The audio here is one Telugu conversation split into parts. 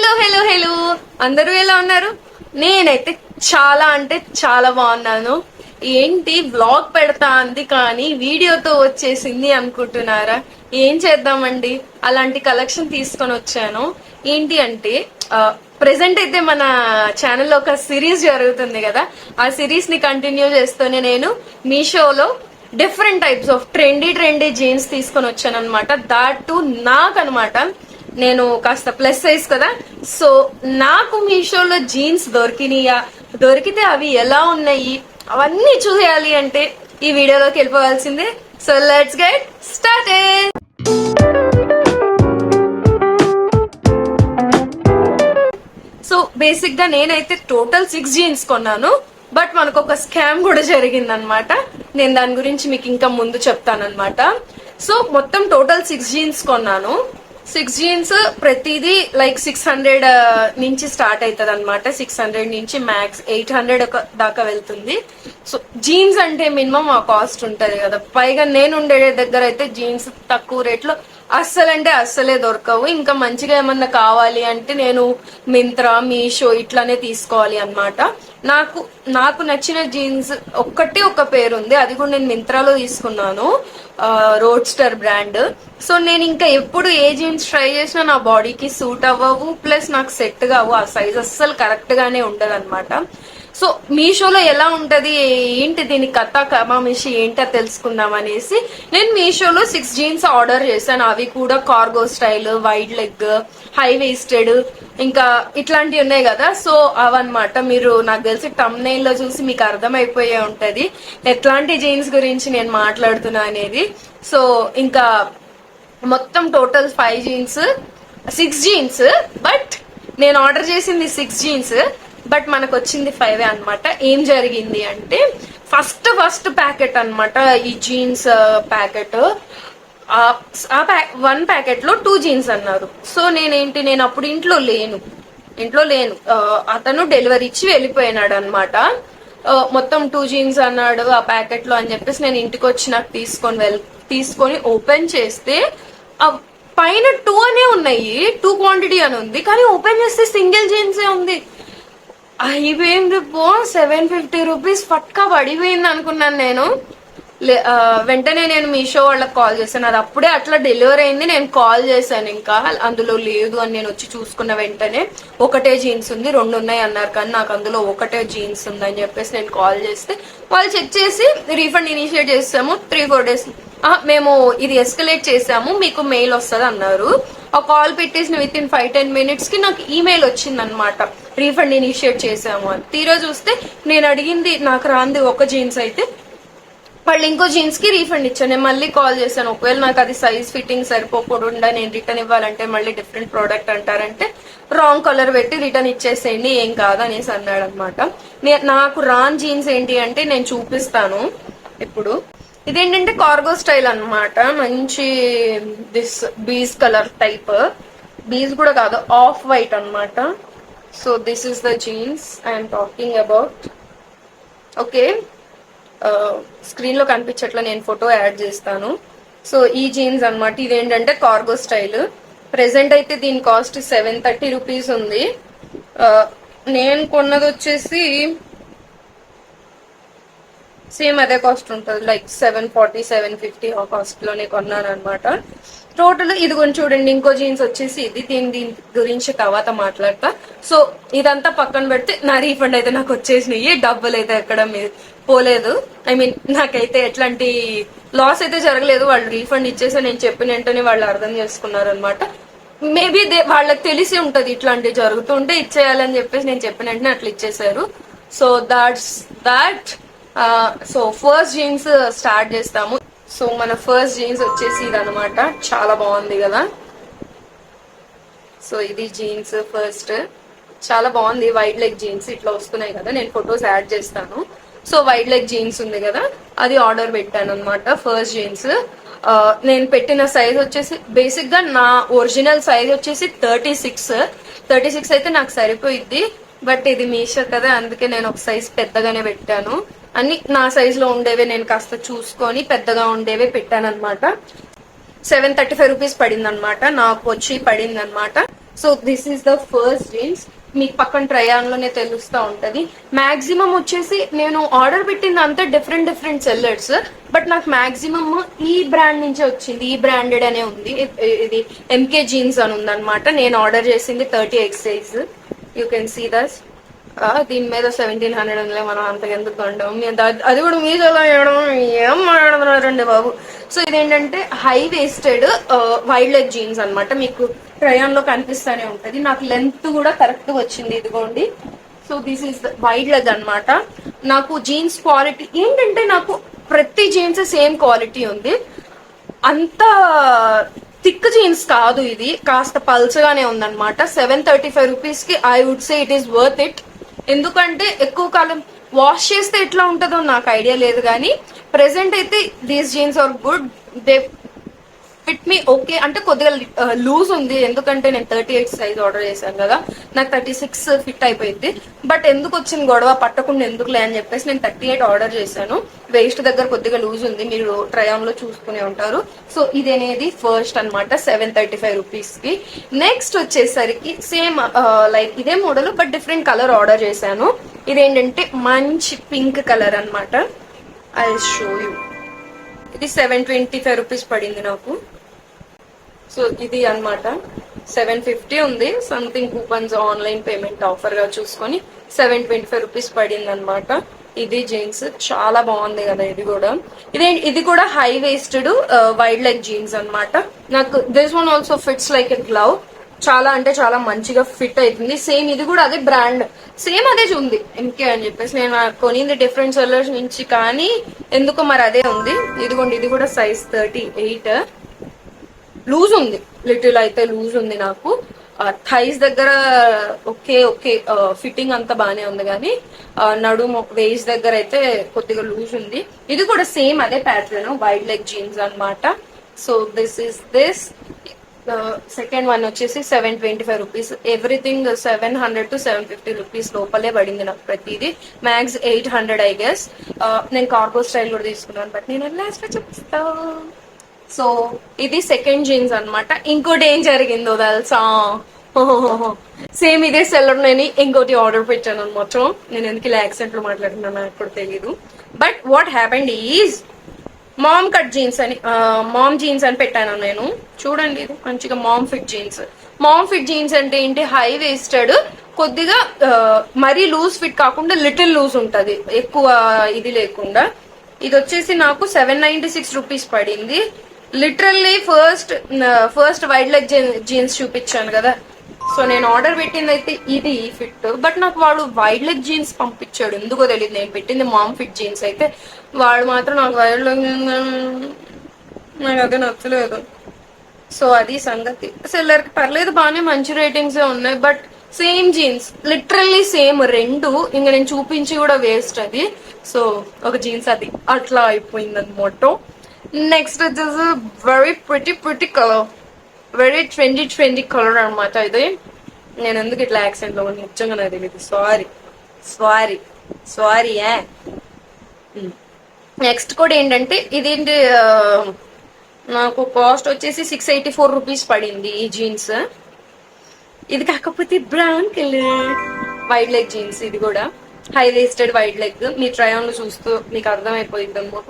హలో హలో హలో అందరూ ఎలా ఉన్నారు? నేనైతే చాలా అంటే చాలా బాగున్నాను. ఏంటి వ్లాగ్ పెడతా అంది కానీ వీడియోతో వచ్చేసింది అనుకుంటున్నారా? ఏం చేద్దామండి, అలాంటి కలెక్షన్ తీసుకొని వచ్చాను. ఏంటి అంటే ప్రెసెంట్ అయితే మన ఛానల్లో ఒక సిరీస్ జరుగుతుంది కదా, ఆ సిరీస్ ని కంటిన్యూ చేస్తూనే నేను మీషోలో different types of trendy jeans తీసుకొని వచ్చాను అనమాట. దాట్ టు నాకు అనమాట, నేను కాస్త ప్లస్ సైజ్ కదా, సో నాకు మీషోలో జీన్స్ దొరికితే అవి ఎలా ఉన్నాయి అవన్నీ చూసేయాలి అంటే ఈ వీడియోలోకి వెళ్ళిపోవాల్సిందే. So let's get started. So basic గా నేనైతే టోటల్ 6 జీన్స్ కొన్నాను. బట్ మనకు ఒక స్కామ్ కూడా జరిగింది అనమాట. నేను దాని గురించి మీకు ఇంకా ముందు చెప్తానమాట. సో మొత్తం టోటల్ 6 జీన్స్ కొన్నాను. 6 జీన్స్ ప్రతిదీ లైక్ 600 నుంచి స్టార్ట్ అవుతుంది అనమాట. 600 నుంచి మ్యాక్స్ 800 దాకా వెళ్తుంది. సో జీన్స్ అంటే మినిమం ఆ కాస్ట్ ఉంటది కదా. పైగా నేను ఉండే దగ్గర అయితే జీన్స్ తక్కువ రేట్లో అస్సలే దొరకవు. ఇంకా మంచిగా ఏమన్నా కావాలి అంటే నేను మింత్రా, మీషో ఇట్లానే తీసుకోవాలి అన్నమాట. నాకు నచ్చిన జీన్స్ ఒక పేరు ఉంది, అది కూడా నేను మింత్రాలో తీసుకున్నాను, రోడ్స్టర్ బ్రాండ్. సో నేను ఇంకా ఎప్పుడు ఏ జీన్స్ ట్రై చేసినా నా బాడీకి సూట్ అవ్వవు, ప్లస్ నాకు సెట్ కావు. ఆ సైజ్ అస్సలు కరెక్ట్ గానే ఉండదు అనమాట. సో మీషోలో ఎలా ఉంటది ఏంటి, దీని కథ కమామిషి ఏంటో తెలుసుకుందాం అనేసి నేను మీషోలో 6 జీన్స్ ఆర్డర్ చేశాను. అవి కూడా cargo style, wide leg, high wasted, ఇంకా ఇట్లాంటివి ఉన్నాయి కదా. సో అవన్నమాట. మీరు నాకు తెలిసి తమ్నెయిల్ లో చూసి మీకు అర్థమైపోయే ఉంటది ఎట్లాంటి జీన్స్ గురించి నేను మాట్లాడుతున్నా అనేది. సో ఇంకా మొత్తం టోటల్ 5 జీన్స్, 6 జీన్స్. బట్ నేను ఆర్డర్ చేసింది 6 జీన్స్, బట్ మనకు వచ్చింది 5 అనమాట. ఏం జరిగింది అంటే ఫస్ట్ ప్యాకెట్ అనమాట ఈ జీన్స్ ప్యాకెట్. వన్ ప్యాకెట్ లో 2 జీన్స్ అన్నారు. సో నేను అప్పుడు ఇంట్లో లేను. అతను డెలివరీ ఇచ్చి వెళ్ళిపోయినాడు అనమాట. మొత్తం 2 జీన్స్ అన్నాడు ఆ ప్యాకెట్ లో అని చెప్పేసి నేను ఇంటికి వచ్చి నాకు తీసుకొని ఓపెన్ చేస్తే పైన 2 అనే ఉన్నాయి, 2 క్వాంటిటీ అని ఉంది, కానీ ఓపెన్ చేస్తే సింగిల్ జీన్సే ఉంది. అయిపోయింది పో, 750 రూపీస్ పక్కా పడిపోయింది అనుకున్నాను నేను. వెంటనే నేను మీషో వాళ్ళకి కాల్ చేశాను. అది అప్పుడే అట్లా డెలివరీ అయింది. నేను కాల్ చేశాను, ఇంకా అందులో లేదు అని నేను వచ్చి చూసుకున్న వెంటనే ఒకటే జీన్స్ ఉంది, 2 ఉన్నాయి అన్నారు, కానీ నాకు అందులో ఒకటే జీన్స్ ఉందని చెప్పేసి నేను కాల్ చేస్తే వాళ్ళు చెక్ చేసి రీఫండ్ ఇనిషియేట్ చేసాము 3-4 డేస్. మేము ఇది ఎస్కలేట్ చేసాము, మీకు మెయిల్ వస్తుంది అన్నారు. ఆ కాల్ పెట్టేసిన విత్ ఇన్ 5-10 మినిట్స్ కి నాకు ఈమెయిల్ వచ్చింది అనమాట, రీఫండ్ ఇనిషియేట్ చేసాము అని. తీరా చూస్తే నేను అడిగింది, నాకు రాంది ఒక జీన్స్ అయితే వాళ్ళు ఇంకో జీన్స్ కి రీఫండ్ ఇచ్చాను. నేను మళ్ళీ కాల్ చేశాను, ఒకవేళ నాకు అది సైజ్ ఫిట్టింగ్ సరిపోకుండా నేను రిటర్న్ ఇవ్వాలంటే మళ్ళీ డిఫరెంట్ ప్రోడక్ట్ అంటారంటే రాంగ్ కలర్ పెట్టి రిటర్న్ ఇచ్చేసేయండి, ఏం కాదు అనేసి అన్నాడు అనమాట. నాకు రాన్ జీన్స్ ఏంటి అంటే నేను చూపిస్తాను ఇప్పుడు. ఇదేంటంటే కార్గో స్టైల్ అనమాట, మంచి this beige colour type, beige కూడా కాదు, ఆఫ్ వైట్ అనమాట. So this is the jeans I'm talking about. Okay, screen లో కనిపించట్లా, నేను ఫోటో యాడ్ చేస్తాను. సో ఈ జీన్స్ అనమాట. ఇదేంటంటే కార్గో స్టైల్. ప్రెసెంట్ అయితే దీని కాస్ట్ 730 రూపీస్ ఉంది. నేను కొన్నది వచ్చేసి సేమ్ అదే కాస్ట్ ఉంటుంది, లైక్ 740-750 ఆ కాస్ట్ లోనే కొన్నాను అనమాట. టోటల్ ఇది కొంచెం చూడండి. ఇంకో జీన్స్ వచ్చేసి ఇది, దీని గురించి తర్వాత మాట్లాడతా. సో ఇదంతా పక్కన పెడితే నా రీఫండ్ అయితే నాకు వచ్చేసినాయి, డబ్బులు అయితే ఎక్కడ పోలేదు. ఐ మీన్ నాకైతే ఎట్లాంటి లాస్ అయితే జరగలేదు. వాళ్ళు రీఫండ్ ఇచ్చేసి నేను చెప్పిన వెంటనే వాళ్ళు అర్థం చేసుకున్నారు అనమాట. మేబీ వాళ్ళకి తెలిసి ఉంటది ఇట్లాంటివి జరుగుతుంటే ఇచ్చేయాలని చెప్పేసి నేను చెప్పిన వెంటనే అట్లా ఇచ్చేసారు. So that so first jeans start చేస్తాము. సో మన ఫస్ట్ జీన్స్ వచ్చేసి ఇది అనమాట. చాలా బాగుంది కదా. సో ఇది జీన్స్ ఫస్ట్, చాలా బాగుంది. వైడ్ లెగ్ జీన్స్ ఇట్లా వస్తున్నాయి కదా, నేను ఫొటోస్ యాడ్ చేస్తాను. సో వైడ్ లెగ్ జీన్స్ ఉంది కదా, అది ఆర్డర్ పెట్టాను అనమాట. ఫస్ట్ జీన్స్ నేను పెట్టిన సైజ్ వచ్చేసి బేసిక్ గా నా ఒరిజినల్ సైజ్ వచ్చేసి 36 అయితే నాకు సరిపోయిద్ది. బట్ ఇది మీషో కదా, అందుకే నేను ఒక సైజ్ పెద్దగానే పెట్టాను. అన్ని నా సైజ్ లో ఉండేవే నేను కాస్త చూసుకొని పెద్దగా ఉండేవే పెట్టాను అనమాట. 735 రూపీస్ పడింది అనమాట, నాకు వచ్చి పడింది అనమాట. So this is the first jeans. మీకు పక్కన ట్రయాన్ లోనే తెలుస్తా ఉంటది. మాక్సిమం వచ్చేసి నేను ఆర్డర్ పెట్టింది అంతా డిఫరెంట్ డిఫరెంట్ సెల్లర్స్, బట్ నాకు మాక్సిమం ఈ బ్రాండ్ నుంచే వచ్చింది. ఈ బ్రాండెడ్ అనే ఉంది. ఇది ఎంకే జీన్స్ అని ఉందన్నమాట. నేను ఆర్డర్ చేసింది 30X size. You can see this. దీని మీద 1700 ఉందిలే, మనం అంతకెందుకు కొంటాం. అది కూడా మీద ఏం మాట్లాడుతున్నారండి బాబు. సో ఇదేంటంటే high wasted wide leg jeans అనమాట. మీకు ట్రయాన్ లో కనిపిస్తానే ఉంటది. నాకు లెంత్ కూడా కరెక్ట్ వచ్చింది, ఇదిగోండి. So this is wide leg అనమాట. నాకు జీన్స్ క్వాలిటీ ఏంటంటే, నాకు ప్రతి జీన్స్ సేమ్ క్వాలిటీ ఉంది. అంత థిక్ జీన్స్ కాదు, ఇది కాస్త పల్చగానే ఉందన్నమాట. 735 రూపీస్ కి I would say it is worth it. ఎందుకంటే ఎక్కువ కాలం వాష్ చేస్తే ఎట్లా ఉంటుందో నాకు ఐడియా లేదు, కానీ ప్రెసెంట్ అయితే these jeans are good. They fit me okay. అంటే కొద్దిగా లూజ్ ఉంది, ఎందుకంటే నేను 38 సైజ్ ఆర్డర్ చేశాను కదా, నాకు 36 ఫిట్ అయిపోయింది. బట్ ఎందుకు వచ్చింది గొడవ, పట్టకుండా ఎందుకులే అని చెప్పేసి నేను 38 ఆర్డర్ చేశాను. వేస్ట్ దగ్గర కొద్దిగా లూజ్ ఉంది, మీరు ట్రయాన్ లో చూసుకునే ఉంటారు. సో ఇది అనేది ఫస్ట్ అనమాట, 735 రూపీస్ కి. నెక్స్ట్ వచ్చేసరికి సేమ్ లైక్ ఇదే model but different colour order చేశాను. ఇదేంటంటే మంచి పింక్ కలర్ అనమాట. I show you. ఇది 725 రూపీస్ పడింది నాకు. సో ఇది అనమాట. 750 ఉంది, something coupons online payment offer గా చూసుకొని 725 రూపీస్ పడింది అనమాట. ఇది జీన్స్ చాలా బాగుంది కదా. ఇది కూడా high wasted wide leg jeans అనమాట. నాకు this one also fits like a glove. చాలా అంటే చాలా మంచిగా ఫిట్ అవుతుంది. సేమ్ ఇది కూడా అదే బ్రాండ్, సేమ్ అదే ఉంది ఎంకే అని చెప్పేసి. నేను కొనింది డిఫరెంట్ సెల్లర్స్ నుంచి, కానీ ఎందుకో మరి అదే ఉంది. ఇదిగోండి, ఇది కూడా సైజ్ 38. లూజ్ ఉంది, లిటిల్ అయితే లూజ్ ఉంది నాకు. థైస్ దగ్గర ఓకే ఓకే ఫిట్టింగ్ అంతా బానే ఉంది, కానీ నడుము వేస్ట్ దగ్గర అయితే కొద్దిగా లూజ్ ఉంది. ఇది కూడా సేమ్ అదే ప్యాటర్న్, వైడ్ లెగ్ జీన్స్ అనమాట. So this is this. Second one వచ్చేసి 725 రూపీస్. ఎవ్రీథింగ్ 700 to 750 రూపీస్ లోపలే పడింది నాకు ప్రతిదీ. Max 800 I guess. నేను కార్గో స్టైల్ కూడా తీసుకున్నాను, బట్ నేను లాస్ట్ లో చూపిస్తా. సో ఇది సెకండ్ జీన్స్ అనమాట. ఇంకోటి ఏం జరిగిందో తెలుసా, సేమ్ ఇదే సెల్లర్ నేను ఇంకోటి ఆర్డర్ పెట్టాను అనమాట. నేను ఎందుకు ఇలా యాక్సెంట్ లో మాట్లాడుతున్నాను నాకు కూడా తెలీదు. But what happened is mom cut jeans అని, మామ్ జీన్స్ అని పెట్టాను నేను. చూడండి, ఇది మంచిగా mom fit jeans. Mom fit jeans అంటే ఏంటి, హై వేస్టెడ్, కొద్దిగా మరీ లూజ్ ఫిట్ కాకుండా లిటిల్ లూజ్ ఉంటది, ఎక్కువ ఇది లేకుండా. ఇది వచ్చేసి నాకు 796 రూపీస్ పడింది. Literally first wide leg jeans చూపించాను కదా, సో నేను ఆర్డర్ పెట్టింది అయితే ఇది ఫిట్, బట్ నాకు వాడు వైడ్ లెగ్ జీన్స్ పంపించాడు, ఎందుకో తెలియదు. నేను పెట్టింది మామ్ ఫిట్ జీన్స్ అయితే, వాడు మాత్రం నాకు వైడ్ లెగ్, నాకు అదే నచ్చలేదు. సో అది సంగతి. సెల్లర్ కి పర్లేదు, బాగానే మంచి రేటింగ్స్ ఉన్నాయి, but same jeans, literally same రెండు. ఇంకా నేను చూపించి కూడా వేస్ట్ అది. సో ఒక జీన్స్ అది అట్లా అయిపోయింది అనమాట. నెక్స్ట్ వచ్చేసి very pretty colour, very trendy colour అనమాట ఇది. నేను ఎందుకు ఇట్లా యాక్సెంట్ లో నిజంగా నాకు తెలియదు, సారీ. నెక్స్ట్ కూడా ఏంటంటే, ఇదేంటి నాకు కాస్ట్ వచ్చేసి 684 రూపీస్ పడింది ఈ జీన్స్. ఇది కాకపోతే brown colour wide leg jeans. ఇది కూడా హై వేస్టెడ్ వైడ్ లెగ్. మీ ట్రయాన్ లో చూస్తూ మీకు అర్థమైపోయింది అనమాట.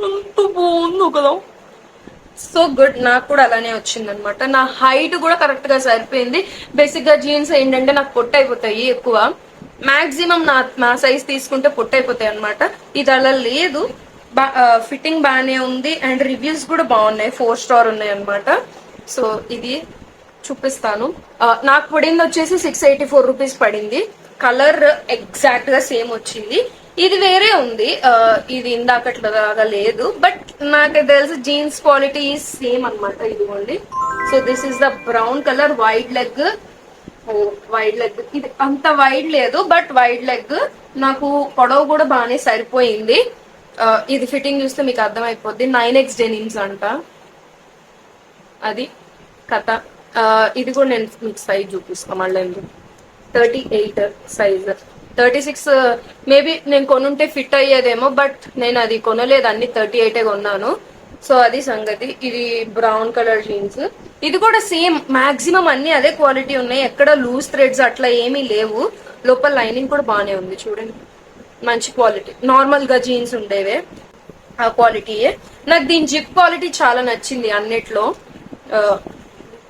ఎంత బాగుందో కదా, సో గుడ్. నాకు కూడా అలానే వచ్చింది అనమాట. నా హైట్ కూడా కరెక్ట్ గా సరిపోయింది. బేసిక్ గా జీన్స్ ఏంటంటే నాకు పొట్టు అయిపోతాయి ఎక్కువ, మాక్సిమం నా సైజ్ తీసుకుంటే పొట్టు అయిపోతాయి అనమాట. ఇది అలా లేదు, ఫిట్టింగ్ బాగానే ఉంది, అండ్ రివ్యూస్ కూడా బాగున్నాయి, 4 స్టార్ ఉన్నాయి అనమాట. సో ఇది చూపిస్తాను. నాకు పడింది వచ్చేసి 684 రూపీస్ పడింది. కలర్ ఎగ్జాక్ట్ గా సేమ్ వచ్చింది. ఇది వేరే ఉంది, ఇది ఇందాకట్లాగా లేదు, బట్ నాకు తెలిసి జీన్స్ క్వాలిటీ సేమ్ అనమాట. ఇదిగోండి. So this is the brown colour wide leg. ఇది అంత వైడ్ లేదు, బట్ వైడ్ లెగ్. నాకు పొడవు కూడా బాగానే సరిపోయింది. ఇది ఫిట్టింగ్ చూస్తే మీకు అర్థమైపోద్ది. 9X డెనిమ్స్ అంట అది కథ. ఇది కూడా నేను మీకు సైజ్ చూపిస్తాను మళ్ళీ. 38 సైజ్, 36 మేబీ నేను కొనుంటే ఫిట్ అయ్యేదేమో, బట్ నేను అది కొనలేదు, అన్ని 38 కొన్నాను. సో అది సంగతి. ఇది బ్రౌన్ కలర్ జీన్స్. ఇది కూడా సేమ్ మాక్సిమం అన్ని అదే క్వాలిటీ ఉన్నాయి, ఎక్కడ లూజ్ థ్రెడ్స్ అట్లా ఏమీ లేవు. లోపల లైనింగ్ కూడా బాగానే ఉంది చూడండి, మంచి క్వాలిటీ. నార్మల్ గా జీన్స్ ఉండేవే ఆ క్వాలిటీయే. నాకు దీని జిప్ క్వాలిటీ చాలా నచ్చింది అన్నిట్లో,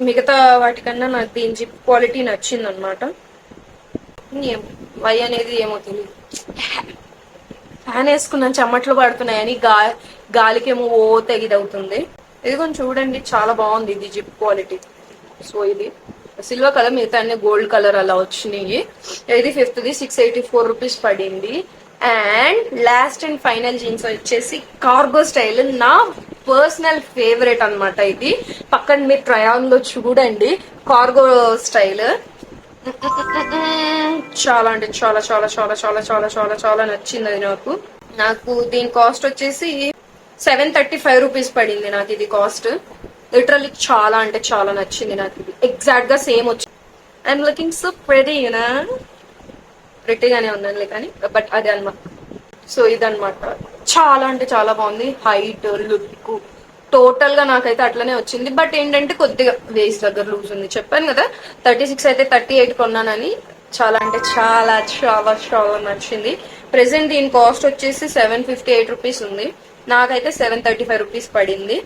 మిగతా వాటికన్నా నాకు దీని జిప్ క్వాలిటీ నచ్చింది అనమాట. వై అనేది ఏమో తెలియదు, ఫ్యాన్ వేసుకున్నాను చెమ్మట్లు పడుతున్నాయని గాలికేమో ఓ తెగిదవుతుంది. ఇది కొంచెం చూడండి చాలా బాగుంది ఇది జిప్ క్వాలిటీ. సో ఇది సిల్వర్ కలర్, మిగతా అన్ని గోల్డ్ కలర్ అలా వచ్చినాయి. ఇది 5th ది 684 రూపీస్ పడింది. And last and final jeans వచ్చేసి కార్గో స్టైల్, నా పర్సనల్ ఫేవరెట్ అనమాట. ఇది పక్కన మీరు ట్రై ఆన్ లో చూడండి, కార్గో స్టైల్ చాలా అంటే చాలా చాలా చాలా చాలా చాలా చాలా చాలా నచ్చింది అది నాకు దీని కాస్ట్ వచ్చేసి 735 రూపీస్ పడింది నాకు ఇది కాస్ట్. లిటరల్లీ చాలా అంటే చాలా నచ్చింది నాకు ఇది. ఎగ్జాక్ట్ గా సేమ్ వచ్చింది. ఐఎమ్ లుకింగ్ సో ప్రెటీనా, ప్రెటీగానే ఉందండి కానీ, బట్ అది అనమాట. సో ఇదనమాట, చాలా అంటే చాలా బాగుంది. హైట్, లుక్ టోటల్ గా నాకైతే అట్లనే వచ్చింది. బట్ ఏంటంటే కొద్దిగా వేస్ట్ దగ్గర లూజ్ ఉంది. చెప్పాను కదా 36 అయితే 38 కొన్నానని. చాలా అంటే చాలా చాలా చాలా నచ్చింది. ప్రెసెంట్ దీని కాస్ట్ వచ్చేసి 758 రూపీస్ ఉంది. నాకైతే 735 రూపీస్ పడింది.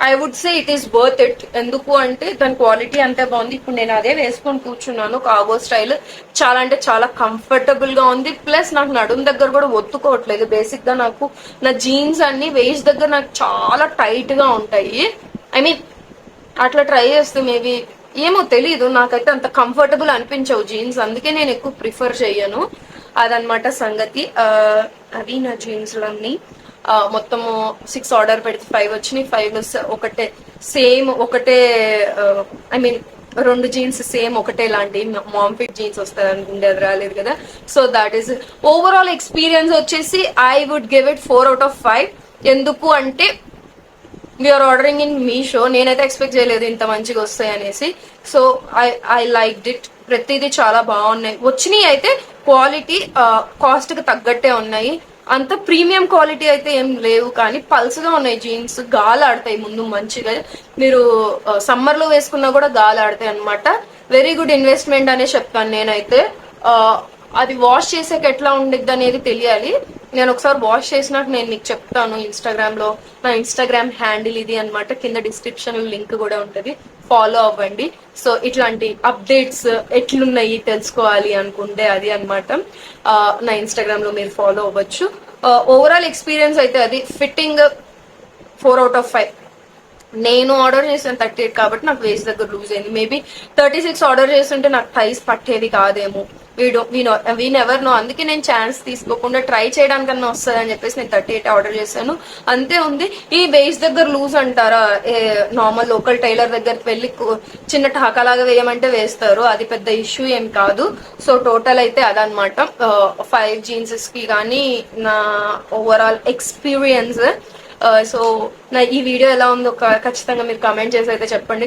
I would say it is worth it. ఎందుకు అంటే దాని క్వాలిటీ అంతే బాగుంది. ఇప్పుడు నేను అదే వేసుకొని కూర్చున్నాను, కార్గో స్టైల్. చాలా అంటే చాలా కంఫర్టబుల్ గా ఉంది. ప్లస్ నాకు నడుం దగ్గర కూడా ఒత్తుకోవట్లేదు. బేసిక్ గా నాకు నా జీన్స్ అన్ని వేస్ట్ దగ్గర నాకు చాలా టైట్ గా ఉంటాయి. ఐ మీన్ అట్లా ట్రై చేస్తే మేబీ ఏమో తెలీదు, నాకైతే అంత కంఫర్టబుల్ అనిపించవు జీన్స్, అందుకే నేను ఎక్కువ ప్రిఫర్ చెయ్యను. అదనమాట సంగతి. అవి నా జీన్స్లన్నీ మొత్తము 6 ఆర్డర్ పెడితే 5 వచ్చినాయి. 5 ఒకటే సేమ్ ఒకటే, ఐ మీన్ 2 జీన్స్ సేమ్ ఒకటే లాంటి మామ్ ఫిట్ జీన్స్ వస్తాయి అనుకుంటే అది రాలేదు కదా. So that is overall experience వచ్చేసి I would give it 4 out of 5. ఎందుకు అంటే వీఆర్ ఆర్డరింగ్ ఇన్ మీషో, నేనైతే ఎక్స్పెక్ట్ చేయలేదు ఇంత మంచిగా వస్తాయి అనేసి. So I liked it. ప్రతిదీ చాలా బాగున్నాయి వచ్చినాయి. అయితే క్వాలిటీ కాస్ట్ కి తగ్గట్టే ఉన్నాయి. అంత ప్రీమియం క్వాలిటీ అయితే ఏం లేవు, కానీ పల్స్గా ఉన్నాయి జీన్స్. గాలి ఆడతాయి ముందు మంచిగా, మీరు సమ్మర్ లో వేసుకున్నా కూడా గాలి ఆడతాయి అనమాట. వెరీ గుడ్ ఇన్వెస్ట్మెంట్ అనే చెప్తాను నేనైతే. అది వాష్ చేసాక ఎట్లా ఉండిద్ది అనేది తెలియాలి. నేను ఒకసారి వాష్ చేసినాక నేను మీకు చెప్తాను. ఇన్స్టాగ్రామ్ లో నా ఇన్స్టాగ్రామ్ హ్యాండిల్ ఇది అనమాట, కింద డిస్క్రిప్షన్ లింక్ కూడా ఉంటది, ఫాలో అవ్వండి. సో ఇట్లాంటి అప్డేట్స్ ఎట్లున్నాయి తెలుసుకోవాలి అనుకుంటే అది అనమాట. నా ఇన్స్టాగ్రామ్ లో మీరు ఫాలో అవ్వచ్చు. ఓవరాల్ ఎక్స్పీరియన్స్ అయితే అది ఫిట్టింగ్ 4 out of 5. నేను ఆర్డర్ చేసాను 38 కాబట్టి నాకు వేస్ట్ దగ్గర లూజ్ అయింది. మేబీ 36 ఆర్డర్ చేస్తుంటే నాకు ప్రైస్ పట్టేది కాదేమో. We never know. అందుకే నేను ఛాన్స్ తీసుకోకుండా ట్రై చేయడానికన్నా వస్తుంది అని చెప్పేసి నేను 38 ఆర్డర్ చేశాను. అంతే ఉంది. ఈ వేస్ట్ దగ్గర లూజ్ అంటారా, నార్మల్ లోకల్ టైలర్ దగ్గరికి వెళ్ళి చిన్న టాకాలాగా వేయమంటే వేస్తారు, అది పెద్ద ఇష్యూ ఏం కాదు. సో టోటల్ అయితే అదనమాట 5 జీన్సెస్ కి కానీ నా ఓవరాల్ ఎక్స్పీరియన్స్. సో నా ఈ వీడియో ఎలా ఉందో ఖచ్చితంగా మీరు కమెంట్ చేసి అయితే చెప్పండి.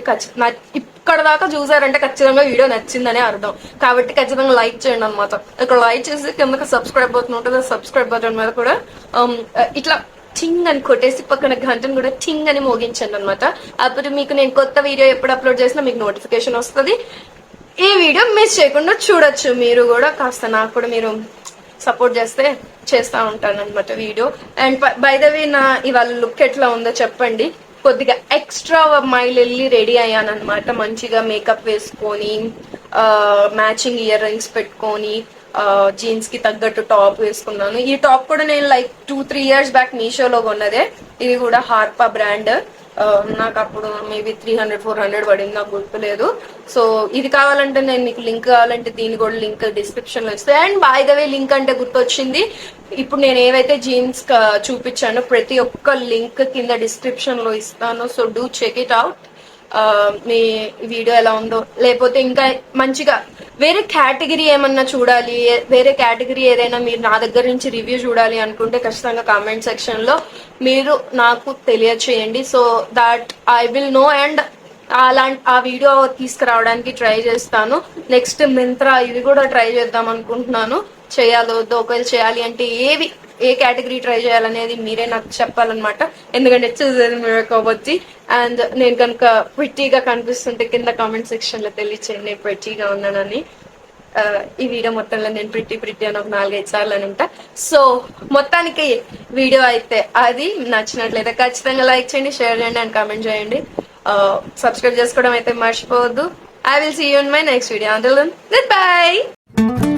ఇక్కడ దాకా చూసారంటే ఖచ్చితంగా వీడియో నచ్చిందనే అర్థం. కాబట్టి ఖచ్చితంగా లైక్ చేయండి అనమాట. ఇక్కడ లైక్ చేసి కిందకి సబ్స్క్రైబ్ బటన్ ఉంటుంది, సబ్స్క్రైబ్ బటన్ మీద కూడా ఇట్లా టింగ్ అని కొట్టేసి పక్కన గంటను కూడా టింగ్ అని మోగించండి అనమాట. అప్పుడు మీకు నేను కొత్త వీడియో ఎప్పుడు అప్లోడ్ చేసినా మీకు నోటిఫికేషన్ వస్తుంది. ఈ వీడియో మిస్ చేయకుండా చూడొచ్చు. మీరు కూడా కాస్త నాకు కూడా మీరు సపోర్ట్ చేస్తా ఉంటాను అనమాట video. And by the way నా ఇవాళ లుక్ ఎట్లా ఉందో చెప్పండి. కొద్దిగా ఎక్స్ట్రా మైల్ వెళ్ళి రెడీ అయ్యాను అనమాట. మంచిగా మేకప్ వేసుకొని మ్యాచింగ్ ఇయర్ రింగ్స్ పెట్టుకొని జీన్స్ కి తగ్గట్టు టాప్ వేసుకున్నాను. ఈ టాప్ కూడా నేను లైక్ 2-3 years బ్యాక్ మీషోలో కొన్నదే. ఇది కూడా హార్పా బ్రాండ్. నాకు అప్పుడు మేబీ 300-400 పడింది, నాకు గుర్తులేదు. సో ఇది కావాలంటే నేను మీకు లింక్ కావాలంటే దీని కూడా లింక్ డిస్క్రిప్షన్ లో ఇస్తాను. And by the way link అంటే గుర్తొచ్చింది, ఇప్పుడు నేను ఏవైతే జీన్స్ చూపించానో ప్రతి ఒక్క లింక్ కింద డిస్క్రిప్షన్ లో ఇస్తాను. So do check it out. మీ వీడియో ఎలా ఉందో, లేకపోతే ఇంకా మంచిగా వేరే కేటగిరీ ఏమన్నా చూడాలి, వేరే కేటగిరీ ఏదైనా మీరు నా దగ్గర నుంచి రివ్యూ చూడాలి అనుకుంటే ఖచ్చితంగా కామెంట్ సెక్షన్ లో మీరు నాకు తెలియచేయండి. So that I will know and ఆ వీడియో తీసుకురావడానికి ట్రై చేస్తాను. నెక్స్ట్ మింత్రా ఇది కూడా ట్రై చేద్దాం అనుకుంటున్నాను. చేయాలో వద్దో, ఒకవేళ చేయాలి అంటే ఏవి ఏ కేటగిరీ ట్రై చేయాలనేది మీరే నాకు చెప్పాలన్నమాట. ఎందుకంటే చూసేది మీరే కాబట్టి. అండ్ నేను కనుక ప్రిటీగా కనిపిస్తుంటే కింద కామెంట్ సెక్షన్ లో తెలియచేయండి నేను ప్రిటీగా ఉన్నానని. ఈ వీడియో మొత్తంలో నేను ప్రిటీ అని ఒక 4-5 సార్లు అని ఉంటా. సో మొత్తానికి వీడియో అయితే అది నచ్చినట్లయితే ఖచ్చితంగా లైక్ చేయండి, షేర్ చేయండి అండ్ కామెంట్ చేయండి. సబ్స్క్రైబ్ చేసుకోవడం అయితే మర్చిపోవద్దు. I will see you in my next video. Until then, goodbye.